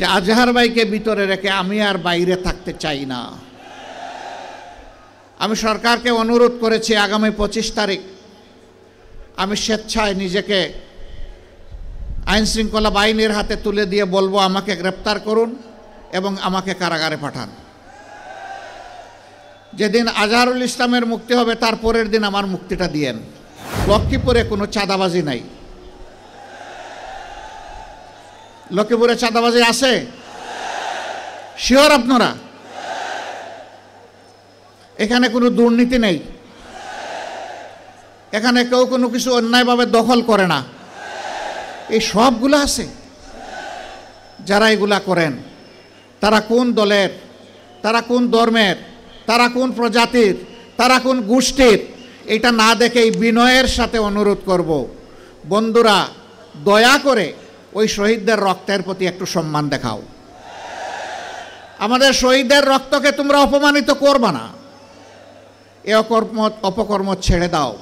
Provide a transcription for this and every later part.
যে আজহার ভাইকে ভিতরে রেখে আমি আর বাইরে থাকতে চাই না। আমি সরকারকে অনুরোধ করেছি আগামী 25 তারিখ আমি স্বেচ্ছায় নিজেকে আইন শৃঙ্খলা বাহিনীর হাতে তুলে দিয়ে বলবো আমাকে গ্রেপ্তার করুন এবং আমাকে কারাগারে পাঠান। যেদিন আজহারুল ইসলামের মুক্তি হবে তার পরের দিন আমার মুক্তিটা দিয়েন। লক্ষ্মীপুরে কোনো চাঁদাবাজি নাই। লক্ষ্মীপুরে চাঁদাবাজি আছে? শিওর আপনারা? এখানে কোনো দুর্নীতি নেই? এখানে কেউ কোনো কিছু অন্যায়ভাবে দখল করে না? এই সবগুলো আছে। যারা এগুলা করেন তারা কোন দলের, তারা কোন ধর্মের, তারা কোন প্রজাতির, তারা কোন গোষ্ঠীর, এটা না দেখে এই বিনয়ের সাথে অনুরোধ করব, বন্ধুরা দয়া করে ওই শহীদদের রক্তের প্রতি একটু সম্মান দেখাও। আমাদের শহীদদের রক্তকে তোমরা অপমানিত করবা না। এ অপকর্ম ছেড়ে দাও।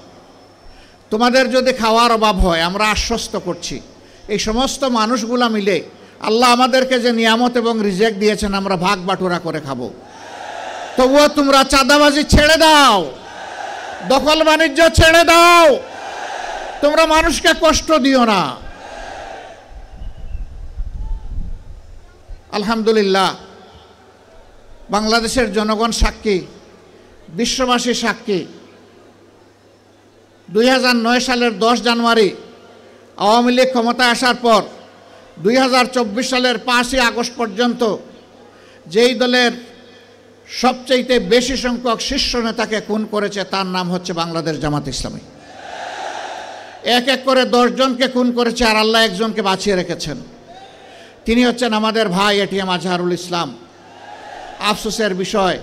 তোমাদের যদি খাওয়ার অভাব হয়, আমরা আশ্বস্ত করছি এই সমস্ত মানুষগুলা মিলে আল্লাহ আমাদেরকে যে নিয়ামত এবং রিজেক দিয়েছেন আমরা ভাগ বাটুরা করে খাবো। তবুও তোমরা চাঁদাবাজি ছেড়ে দাও, দখল বাণিজ্য ছেড়ে দাও, তোমরা মানুষকে কষ্ট দিও না। আলহামদুলিল্লাহ, বাংলাদেশের জনগণ সাক্ষী, বিশ্ববাসী সাক্ষী। 2009 সালের 10 জানুয়ারি আওয়ামী লীগ ক্ষমতায় আসার পর 2024 সালের 5ই আগস্ট পর্যন্ত যেই দলের সবচেয়ে বেশি সংখ্যক শীর্ষ নেতাকে খুন করেছে তার নাম হচ্ছে বাংলাদেশ জামাত ইসলামী। এক এক করে 10 জনকে খুন করেছে আর আল্লাহ একজনকে বাঁচিয়ে রেখেছেন। তিনি হচ্ছেন আমাদের ভাই এটিএম আজহারুল ইসলাম। আফসোসের বিষয়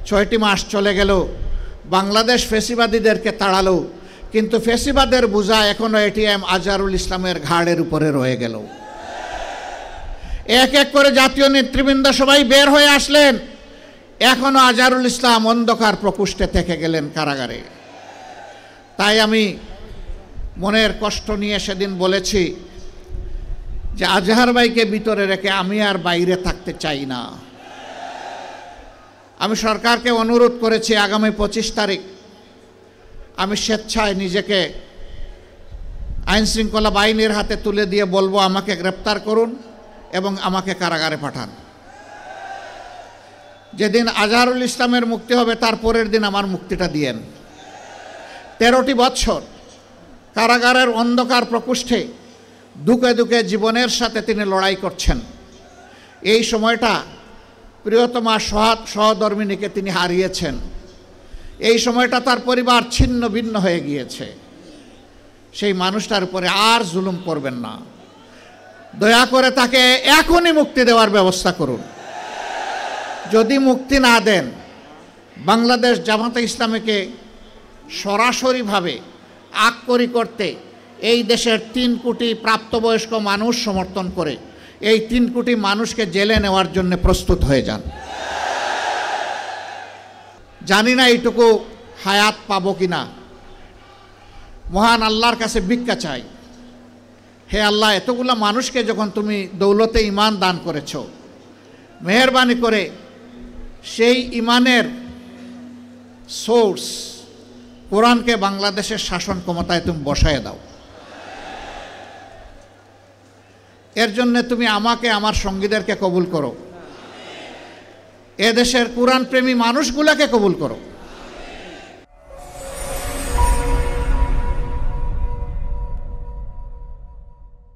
6টি মাস চলে গেল, বাংলাদেশ ফ্যাসিবাদীদেরকে তাড়ালো, কিন্তু ফ্যাসিবাদের বোঝা এখনো এটিএম আজহারুল ইসলামের ঘাড়ের উপরে রয়ে গেল। এক এক করে জাতীয় নেতৃবৃন্দ সবাই বের হয়ে আসলেন, এখনো আজহারুল ইসলাম অন্ধকার প্রকোষ্ঠে থেকে গেলেন কারাগারে। তাই আমি মনের কষ্ট নিয়ে সেদিন বলেছি যে আজহার ভাইকে ভিতরে রেখে আমি আর বাইরে থাকতে চাই না। আমি সরকারকে অনুরোধ করেছি আগামী 25 তারিখ আমি স্বেচ্ছায় নিজেকে আইন শৃঙ্খলা বাহিনীর হাতে তুলে দিয়ে বলবো আমাকে গ্রেপ্তার করুন এবং আমাকে কারাগারে পাঠান। যেদিন আজহারুল ইসলামের মুক্তি হবে তার পরের দিন আমার মুক্তিটা দিয়েন। 13টি বছর কারাগারের অন্ধকার প্রকোষ্ঠে দুঃখে দুঃখে জীবনের সাথে তিনি লড়াই করছেন। এই সময়টা প্রিয়তমা সহধর্মিণীকে তিনি হারিয়েছেন। এই সময়টা তার পরিবার ছিন্ন ভিন্ন হয়ে গিয়েছে। সেই মানুষটার উপরে আর জুলুম করবেন না, দয়া করে তাকে এখনই মুক্তি দেওয়ার ব্যবস্থা করুন। যদি মুক্তি না দেন, বাংলাদেশ জামাতে ইসলামীকে সরাসরিভাবে আককরি করতে এই দেশের 3 কোটি প্রাপ্তবয়স্ক মানুষ সমর্থন করে এই 3 কোটি মানুষকে জেলে নেওয়ার জন্য প্রস্তুত হয়ে যান। জানি না এইটুকু হায়াত পাবো কিনা, মহান আল্লাহর কাছে ভিক্ষা চাই। হে আল্লাহ, এতগুলো মানুষকে যখন তুমি দৌলতে ঈমান দান করেছ, মেহেরবানি করে সেই ঈমানের সোর্স কোরআনকে বাংলাদেশের শাসন ক্ষমতায় তুমি বসায় দাও। এর জন্য তুমি আমাকে, আমার সঙ্গীদেরকে কবুল করো, এদেশের কোরআন প্রেমী মানুষগুলোকে কবুল করো।